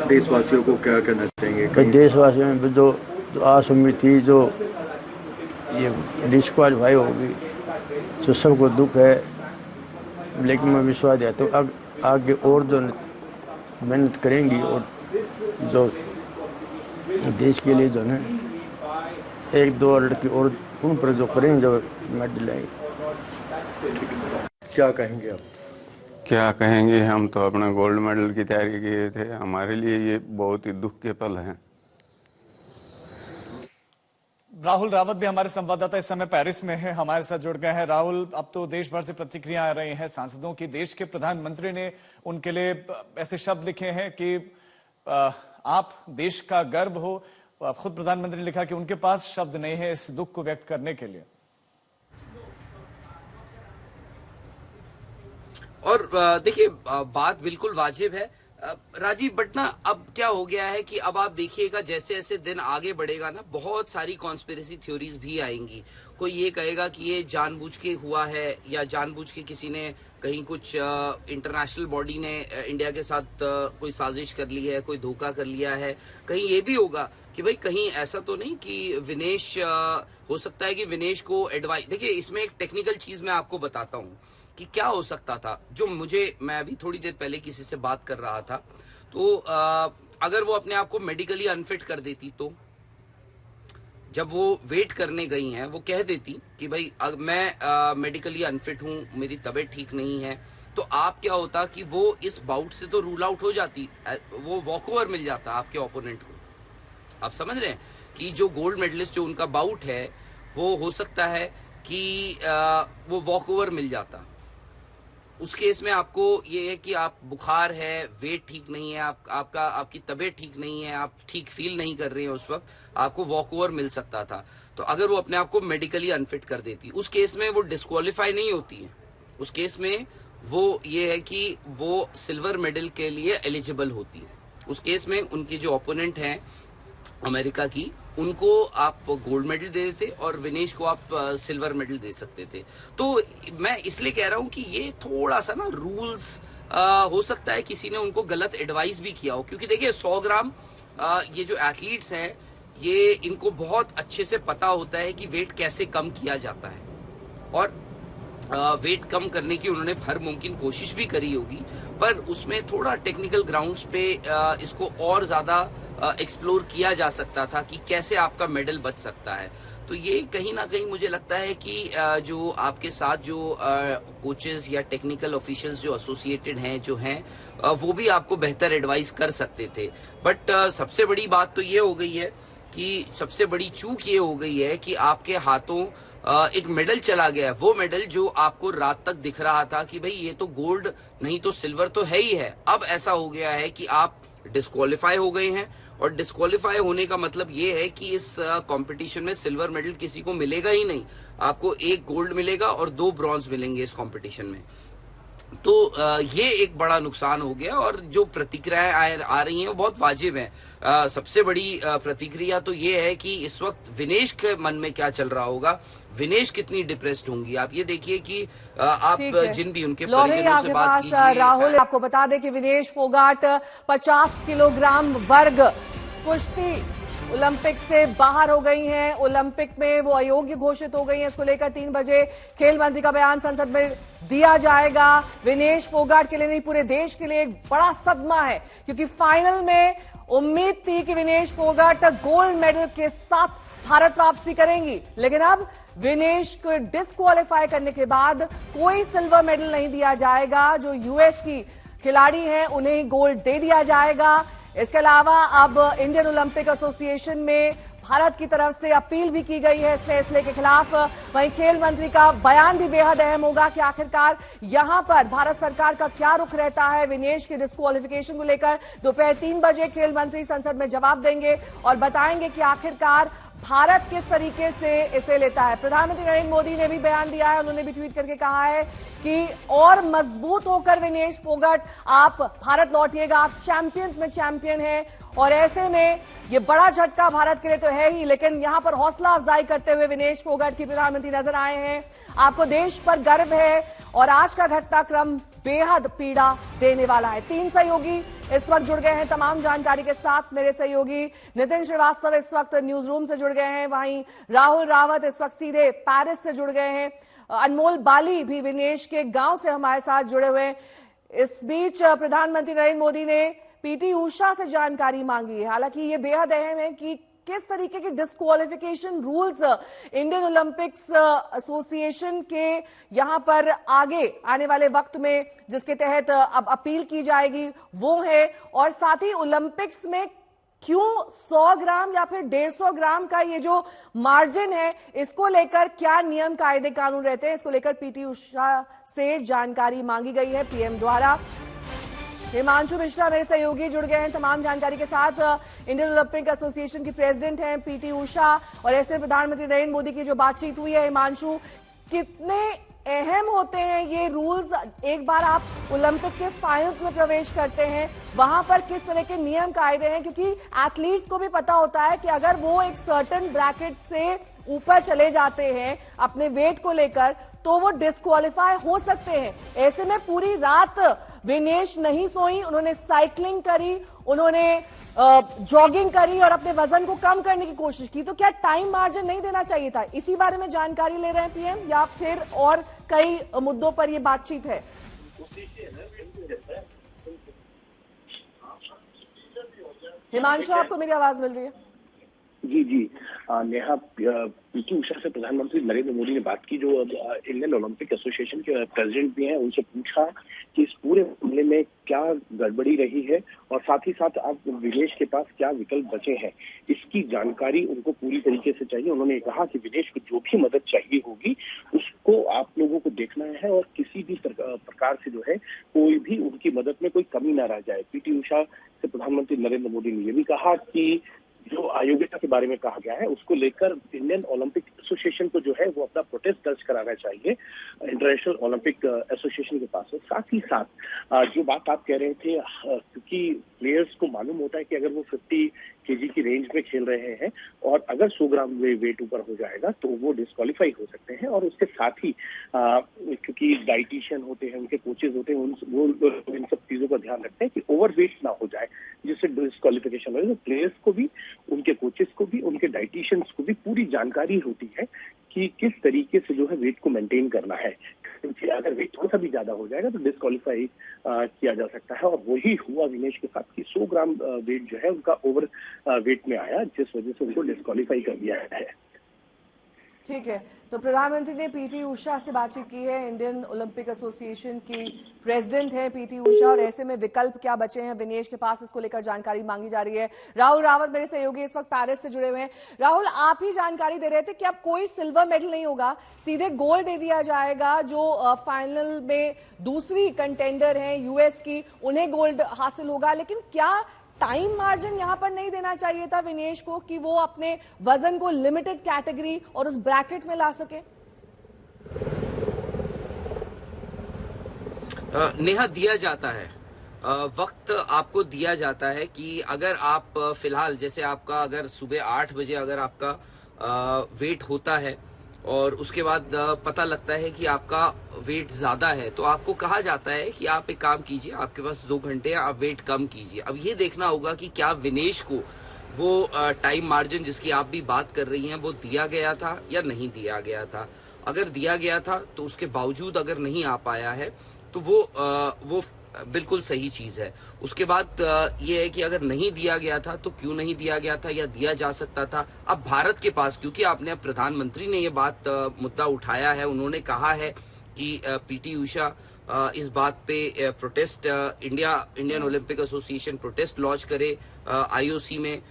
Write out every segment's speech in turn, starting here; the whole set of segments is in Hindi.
देशवासियों को क्या कहना चाहेंगे? देशवासियों में जो आस उम्मीद थी, जो ये डिस्क्वालीफाई होगी, तो सबको दुख है, लेकिन मैं विश्वास दिया तो आगे और जो मेहनत करेंगी और जो देश के लिए जो है एक दो लड़की और उन पर जो करेंगे, जो मेडल आएंगे। क्या कहेंगे आप? क्या कहेंगे, हम तो अपना गोल्ड मेडल की तैयारी किए थे। हमारे लिए ये बहुत ही दुख के पल हैं। राहुल रावत भी हमारे संवाददाता इस समय पेरिस में है, हमारे साथ जुड़ गए हैं। राहुल, अब तो देश भर से प्रतिक्रिया आ रही हैं सांसदों की। देश के प्रधानमंत्री ने उनके लिए ऐसे शब्द लिखे हैं कि आप देश का गर्व हो। खुद प्रधानमंत्री ने लिखा कि उनके पास शब्द नहीं है इस दुख को व्यक्त करने के लिए। और देखिए, बात बिल्कुल वाजिब है राजीव, बट ना अब क्या हो गया है कि अब आप देखिएगा जैसे जैसे दिन आगे बढ़ेगा ना, बहुत सारी कॉन्स्पिरेसी थ्योरीज भी आएंगी। कोई ये कहेगा कि ये जानबूझ के हुआ है, या जानबूझ के किसी ने कहीं कुछ इंटरनेशनल बॉडी ने इंडिया के साथ कोई साजिश कर ली है, कोई धोखा कर लिया है। कहीं ये भी होगा कि भाई कहीं ऐसा तो नहीं कि विनेश, हो सकता है कि विनेश को एडवाइस, देखिए इसमें एक टेक्निकल चीज मैं आपको बताता हूँ कि क्या हो सकता था। जो मैं अभी थोड़ी देर पहले किसी से बात कर रहा था, तो अगर वो अपने आप को मेडिकली अनफिट कर देती, तो जब वो वेट करने गई हैं वो कह देती कि भाई मैं मेडिकली अनफिट हूं, मेरी तबीयत ठीक नहीं है, तो आप क्या होता कि वो इस बाउट से तो रूल आउट हो जाती, वो वॉक ओवर मिल जाता आपके ओपोनेंट को। आप समझ रहे हैं कि जो गोल्ड मेडलिस्ट जो उनका बाउट है, वो हो सकता है कि वो वॉक ओवर मिल जाता। उस केस में आपको ये है कि आप बुखार है, वेट ठीक नहीं है, आपकी तबीयत ठीक नहीं है, आप ठीक फील नहीं कर रहे हैं, उस वक्त आपको वॉक ओवर मिल सकता था। तो अगर वो अपने आप को मेडिकली अनफिट कर देती, उस केस में वो डिस्क्वालीफाई नहीं होती है। उस केस में वो ये है कि वो सिल्वर मेडल के लिए एलिजिबल होती है। उस केस में उनके जो ओपोनेंट हैं अमेरिका की, उनको आप गोल्ड मेडल दे देते और विनेश को आप सिल्वर मेडल दे सकते थे। तो मैं इसलिए कह रहा हूं कि ये थोड़ा सा ना रूल्स, हो सकता है किसी ने उनको गलत एडवाइस भी किया हो, क्योंकि देखिए 100 ग्राम ये जो एथलीट्स हैं, ये इनको बहुत अच्छे से पता होता है कि वेट कैसे कम किया जाता है, और वेट कम करने की उन्होंने हर मुमकिन कोशिश भी करी होगी, पर उसमें थोड़ा टेक्निकल ग्राउंड्स पे इसको और ज्यादा एक्सप्लोर किया जा सकता था कि कैसे आपका मेडल बच सकता है। तो ये कहीं ना कहीं मुझे लगता है कि जो आपके साथ जो कोचेस या टेक्निकल ऑफिशियल्स जो एसोसिएटेड हैं, जो हैं, वो भी आपको बेहतर एडवाइस कर सकते थे। बट सबसे बड़ी बात तो ये हो गई है कि सबसे बड़ी चूक ये हो गई है कि आपके हाथों एक मेडल चला गया है। वो मेडल जो आपको रात तक दिख रहा था कि भाई ये तो गोल्ड नहीं तो सिल्वर तो है ही है, अब ऐसा हो गया है कि आप डिस्क्वालीफाई हो गए हैं, और डिस्क्वालीफाई होने का मतलब ये है कि इस कंपटीशन में सिल्वर मेडल किसी को मिलेगा ही नहीं। आपको 1 गोल्ड मिलेगा और 2 ब्रॉन्ज मिलेंगे इस कंपटीशन में। तो ये एक बड़ा नुकसान हो गया, और जो प्रतिक्रियाएं आ रही हैं वो बहुत वाजिब हैं। सबसे बड़ी प्रतिक्रिया तो ये है कि इस वक्त विनेश के मन में क्या चल रहा होगा, विनेश कितनी डिप्रेस्ड होंगी। आप ये देखिए कि आप जिन भी उनके परिजनों से बात कीजिए। राहुल, आपको बता दें कि विनेश फोगाट 50 किलोग्राम वर्ग कुश्ती ओलंपिक से बाहर हो गई हैं। ओलंपिक में वो अयोग्य घोषित हो गई हैं। इसको लेकर 3 बजे खेल मंत्री का बयान संसद में दिया जाएगा। विनेश फोगाट के लिए नहीं, पूरे देश के लिए एक बड़ा सदमा है, क्योंकि फाइनल में उम्मीद थी कि विनेश फोगाट गोल्ड मेडल के साथ भारत वापसी करेंगी, लेकिन अब विनेश को डिस्क्वालीफाई करने के बाद कोई सिल्वर मेडल नहीं दिया जाएगा। जो यूएस की खिलाड़ी हैं उन्हें गोल्ड दे दिया जाएगा। इसके अलावा अब इंडियन ओलंपिक एसोसिएशन में भारत की तरफ से अपील भी की गई है इस फैसले के खिलाफ। वहीं खेल मंत्री का बयान भी बेहद अहम होगा कि आखिरकार यहां पर भारत सरकार का क्या रुख रहता है विनेश के डिस्क्वालिफिकेशन को लेकर। दोपहर 3 बजे खेल मंत्री संसद में जवाब देंगे और बताएंगे कि आखिरकार भारत किस तरीके से इसे लेता है। प्रधानमंत्री नरेंद्र मोदी ने भी बयान दिया है, उन्होंने भी ट्वीट करके कहा है कि और मजबूत होकर विनेश फोगाट आप भारत लौटिएगा, आप चैंपियंस में चैंपियन हैं। और ऐसे में ये बड़ा झटका भारत के लिए तो है ही, लेकिन यहां पर हौसला अफजाई करते हुए विनेश फोगाट की प्रधानमंत्री नजर आए हैं। आपको देश पर गर्व है और आज का घटनाक्रम बेहद पीड़ा देने वाला है। 3 सहयोगी इस वक्त जुड़ गए हैं तमाम जानकारी के साथ। मेरे सहयोगी नितिन श्रीवास्तव इस वक्त न्यूज रूम से जुड़ गए हैं, वहीं राहुल रावत इस वक्त सीधे पेरिस से जुड़ गए हैं, अनमोल बाली भी विनेश के गांव से हमारे साथ जुड़े हुए हैं। इस बीच प्रधानमंत्री नरेंद्र मोदी ने पीटी उषा से जानकारी मांगी है। हालांकि ये बेहद अहम है कि किस तरीके के disqualification rules Indian Olympics association के यहां पर आगे आने वाले वक्त में जिसके तहत अब अपील की जाएगी वो है, और साथ ही ओलंपिक्स में क्यों 100 ग्राम या फिर 150 ग्राम का ये जो मार्जिन है इसको लेकर क्या नियम कायदे कानून रहते हैं, इसको लेकर पीटी उषा से जानकारी मांगी गई है पीएम द्वारा। हिमांशु मिश्रा मेरे सहयोगी जुड़ गए हैं तमाम जानकारी के साथ। इंडियन ओलंपिक एसोसिएशन की प्रेसिडेंट हैं पीटी उषा, और ऐसे प्रधानमंत्री नरेंद्र मोदी की जो बातचीत हुई है, हिमांशु कितने अहम होते हैं ये रूल्स? एक बार आप ओलंपिक के फाइनल्स में प्रवेश करते हैं, वहां पर किस तरह के नियम कायदे हैं? क्योंकि एथलीट्स को भी पता होता है कि अगर वो एक सर्टेन ब्रैकेट से ऊपर चले जाते हैं अपने वेट को लेकर तो वो डिस्क्वालीफाई हो सकते हैं। ऐसे में पूरी रात विनेश नहीं सोई, उन्होंने साइकिलिंग करी, उन्होंने जॉगिंग करी और अपने वजन को कम करने की कोशिश की। तो क्या टाइम मार्जिन नहीं देना चाहिए था? इसी बारे में जानकारी ले रहे हैं पीएम, या फिर और कई मुद्दों पर ये बातचीत है? हिमांशु, आपको मेरी आवाज मिल रही है? जी नेहा, पीटी उषा से प्रधानमंत्री नरेंद्र मोदी ने बात की, जो इंडियन ओलंपिक एसोसिएशन के प्रेसिडेंट भी हैं। उनसे पूछा कि इस पूरे मामले में क्या गड़बड़ी रही है और साथ ही साथ अब विनेश के पास क्या विकल्प बचे हैं, इसकी जानकारी उनको पूरी तरीके से चाहिए। उन्होंने कहा कि विनेश को जो भी मदद चाहिए होगी उसको आप लोगों को देखना है और किसी भी प्रकार से जो है कोई भी उनकी मदद में कोई कमी ना रह जाए। पीटी उषा से प्रधानमंत्री नरेंद्र मोदी ने यह भी कहा कि जो अयोग्यता के बारे में कहा गया है उसको लेकर इंडियन ओलंपिक एसोसिएशन को जो है वो अपना प्रोटेस्ट दर्ज कराना चाहिए इंटरनेशनल ओलंपिक एसोसिएशन के पास। साथ ही साथ जो बात आप कह रहे थे, क्योंकि प्लेयर्स को मालूम होता है कि अगर वो 50 केजी की रेंज में खेल रहे हैं और अगर 100 ग्राम वेट ऊपर हो जाएगा तो वो डिस्क्वालीफाई हो सकते हैं। और उसके साथ ही क्योंकि डाइटिशियन होते हैं, उनके कोचेज होते हैं, वो इन सब चीजों का ध्यान रखते हैं कि ओवरवेट ना हो जाए जिससे डिस्क्वालिफिकेशन हो। तो प्लेयर्स को भी, उनके कोचेस को भी, उनके डाइटिशियंस को भी पूरी जानकारी होती है कि किस तरीके से जो है वेट को मेंटेन करना है, क्योंकि अगर वेट थोड़ा सा भी ज्यादा हो जाएगा तो डिस्क्वालीफाई किया जा सकता है। और वही हुआ विनेश के साथ कि 100 ग्राम वेट जो है उनका ओवर वेट में आया, जिस वजह से उनको डिस्क्वालीफाई कर दिया है। ठीक है, तो प्रधानमंत्री ने पीटी उषा से बातचीत की है। इंडियन ओलंपिक एसोसिएशन की प्रेसिडेंट है पीटी उषा, और ऐसे में विकल्प क्या बचे हैं विनेश के पास, इसको लेकर जानकारी मांगी जा रही है। राहुल रावत मेरे सहयोगी इस वक्त पेरिस से जुड़े हुए हैं। राहुल, आप ही जानकारी दे रहे थे कि अब कोई सिल्वर मेडल नहीं होगा, सीधे गोल्ड दे दिया जाएगा। जो फाइनल में दूसरी कंटेंडर है यूएस की, उन्हें गोल्ड हासिल होगा। लेकिन क्या टाइम मार्जिन यहां पर नहीं देना चाहिए था विनेश को कि वो अपने वजन को लिमिटेड कैटेगरी और उस ब्रैकेट में ला सके? नेहा, दिया जाता है वक्त, आपको दिया जाता है कि अगर आप फिलहाल जैसे आपका अगर सुबह 8 बजे अगर आपका वेट होता है और उसके बाद पता लगता है कि आपका वेट ज्यादा है, तो आपको कहा जाता है कि आप एक काम कीजिए, आपके पास 2 घंटे हैं, आप वेट कम कीजिए। अब ये देखना होगा कि क्या विनेश को वो टाइम मार्जिन जिसकी आप भी बात कर रही हैं वो दिया गया था या नहीं दिया गया था। अगर दिया गया था तो उसके बावजूद अगर नहीं आ पाया है तो वो बिल्कुल सही चीज है। उसके बाद ये है कि अगर नहीं दिया गया था तो क्यों नहीं दिया गया था या दिया जा सकता था। अब भारत के पास, क्योंकि आपने प्रधानमंत्री ने ये बात मुद्दा उठाया है, उन्होंने कहा है कि पीटी उषा इस बात पे protest Indian Olympic association protest launch करे आईओसी में।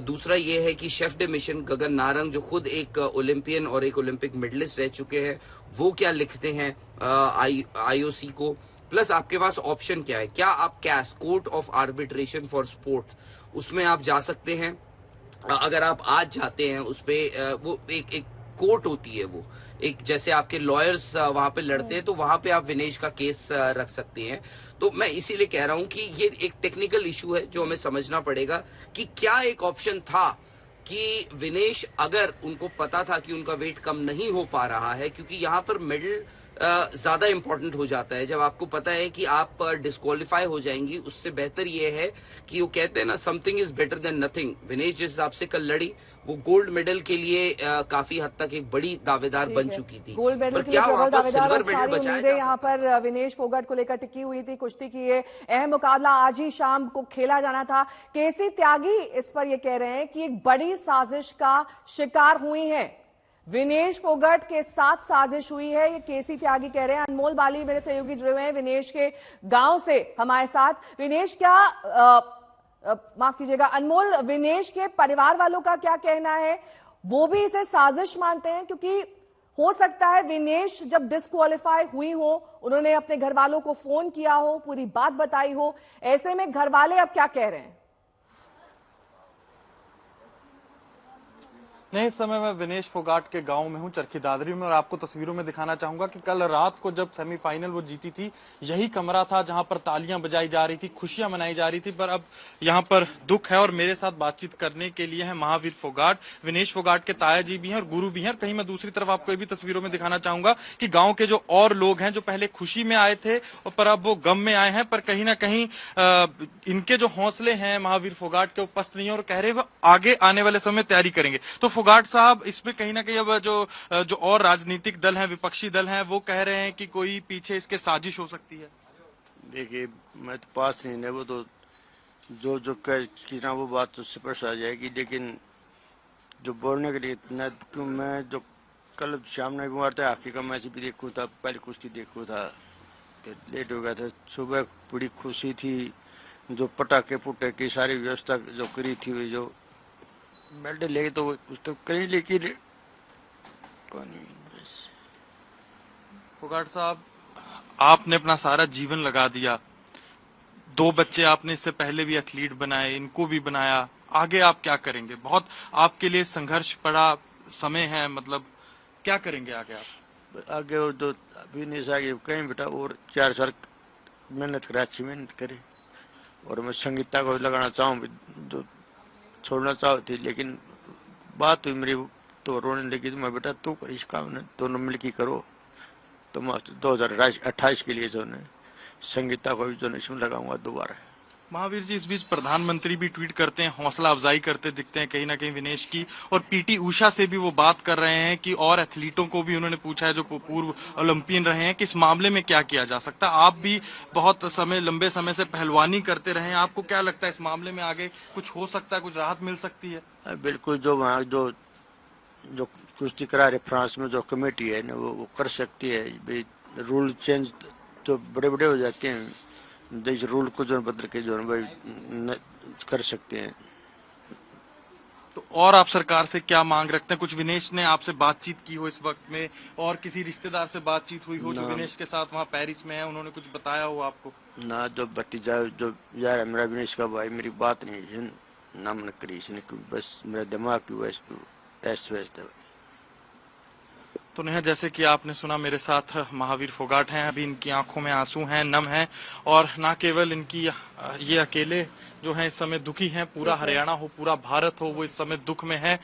दूसरा ये है कि chef day mission Gagan Narang, जो खुद एक ओलंपियन और एक ओलंपिक मेडलिस्ट रह चुके हैं, वो क्या लिखते हैं आईओसी को। प्लस आपके पास ऑप्शन क्या है, क्या आप CAS court of arbitration for sports उसमें आप जा सकते हैं। अगर आप आज जाते हैं उस पे, वो एक कोर्ट होती है, वो एक जैसे आपके लॉयर्स वहां पे लड़ते हैं, तो वहां पे आप विनेश का केस रख सकते हैं। तो मैं इसीलिए कह रहा हूं कि ये एक टेक्निकल इशू है जो हमें समझना पड़ेगा कि क्या एक ऑप्शन था कि विनेश, अगर उनको पता था कि उनका वेट कम नहीं हो पा रहा है, क्योंकि यहाँ पर मेडल ज्यादा इंपॉर्टेंट हो जाता है। जब आपको पता है कि आप डिस्क्वालीफाई हो जाएंगी, उससे बेहतर ये है कि वो कहते हैं ना, something is better than nothing. Vinesh जिस हिसाब से कल लड़ी, वो गोल्ड मेडल के लिए काफी हद तक एक बड़ी दावेदार बन चुकी थी। गोल्ड मेडल के लिए प्रबल दावेदार और सारी उम्मीदें यहाँ पर विनेश फोगाट को लेकर टिकी हुई थी। कुश्ती की ये अहम मुकाबला आज ही शाम को खेला जाना था। केसी त्यागी इस पर ये कह रहे हैं कि एक बड़ी साजिश का शिकार हुई है, विनेश फोगाट के साथ साजिश हुई है, ये केसी त्यागी कह रहे हैं। अनमोल बाली मेरे सहयोगी जुड़े हुए हैं विनेश के गांव से हमारे साथ। विनेश, क्या माफ कीजिएगा अनमोल, विनेश के परिवार वालों का क्या कहना है? वो भी इसे साजिश मानते हैं? क्योंकि हो सकता है विनेश जब डिस्क्वालीफाई हुई हो, उन्होंने अपने घर वालों को फोन किया हो, पूरी बात बताई हो, ऐसे में घर वाले अब क्या कह रहे हैं? नहीं, इस समय मैं विनेश फोगाट के गांव में हूं, चरखी दादरी में, और आपको तस्वीरों में दिखाना चाहूंगा कि कल रात को जब सेमीफाइनल वो जीती थी, यही कमरा था जहां पर तालियां बजाई जा रही थी, खुशियां मनाई जा रही थी। पर अब यहां पर दुख है और मेरे साथ बातचीत करने के लिए है महावीर फोगाट, विनेश फोगाट के ताया जी भी हैं और गुरु भी हैं। कहीं मैं दूसरी तरफ आपको ये भी तस्वीरों में दिखाना चाहूंगा कि गाँव के जो और लोग हैं, जो पहले खुशी में आए थे और पर अब वो गम में आए हैं, पर कहीं ना कहीं इनके जो हौसले हैं महावीर फोगाट के, वो पस्त नहीं है और कह रहे हैं वो आगे आने वाले समय तैयारी करेंगे। तो फोगाट साहब, इसमें कहीं ना कहीं अब जो और राजनीतिक दल हैं, विपक्षी दल हैं, वो कह रहे हैं कि कोई पीछे इसके साजिश हो सकती है। देखिए, मैं तो पास नहीं है, वो तो जो जो कह ना वो बात तो स्पष्ट आ जाएगी, लेकिन जो बोलने के लिए इतना, क्यों मैं जो कल शाम में बीमार था, हॉकी का मैच भी देखूँ था, पहले कुश्ती देखूँ था, फिर लेट हो गया था। सुबह बड़ी खुशी थी, जो पटाखे पुटे की सारी व्यवस्था जो करी थी, जो मेडल लेके तो कुछ तो करी, लेकिन फोगाट साहब, आपने अपना सारा जीवन लगा दिया, 2 बच्चे आपने इससे पहले भी एथलीट बनाए, इनको भी बनाया, आगे आप क्या करेंगे? बहुत आपके लिए संघर्ष पड़ा समय है, मतलब क्या करेंगे आगे आप? आगे और जो अभी नहीं आगे कहीं बेटा और 4 साल मेहनत करे, अच्छी मेहनत करे। और मैं संगीता को लगाना चाहूँ, जो छोड़ना चाहती, लेकिन बात हुई मेरी तो रोने लगी, तो मैं बेटा तू कर इस काम ने, दोनों मिलकर करो। तो मैं 2028 के लिए जो है संगीता को भी जो इसमें लगाऊंगा दोबारा। महावीर जी, इस बीच प्रधानमंत्री भी ट्वीट करते हैं, हौसला अफजाई करते दिखते हैं कहीं ना कहीं विनेश की, और पीटी उषा से भी वो बात कर रहे हैं कि और एथलीटों को भी उन्होंने पूछा है जो पूर्व ओलंपियन रहे हैं कि इस मामले में क्या किया जा सकता है। आप भी बहुत लंबे समय से पहलवानी करते रहे हैं, आपको क्या लगता है इस मामले में आगे कुछ हो सकता है, कुछ राहत मिल सकती है? बिल्कुल, जो वहाँ जो कुश्ती करा रहे फ्रांस में जो कमेटी है ना, वो कर सकती है। रूल चेंज तो बड़े बड़े हो जाते हैं, देश रूल को जो बदल के जो भाई कर सकते हैं। तो और आप सरकार से क्या मांग रखते हैं? कुछ विनेश ने आपसे बातचीत की हो इस वक्त में, और किसी रिश्तेदार से बातचीत हुई हो जो विनेश के साथ वहाँ पेरिस में है, उन्होंने कुछ बताया हो आपको? ना, जो भतीजा जो यार मेरा विनेश का भाई, मेरी बात नहीं ना मन करी इसने, बस मेरा दिमाग की वैसे। तो नेहा, जैसे कि आपने सुना, मेरे साथ महावीर फोगाट हैं, अभी इनकी आंखों में आंसू हैं, नम हैं, और ना केवल इनकी ये अकेले जो है इस समय दुखी हैं, पूरा हरियाणा हो, पूरा भारत हो, वो इस समय दुख में है।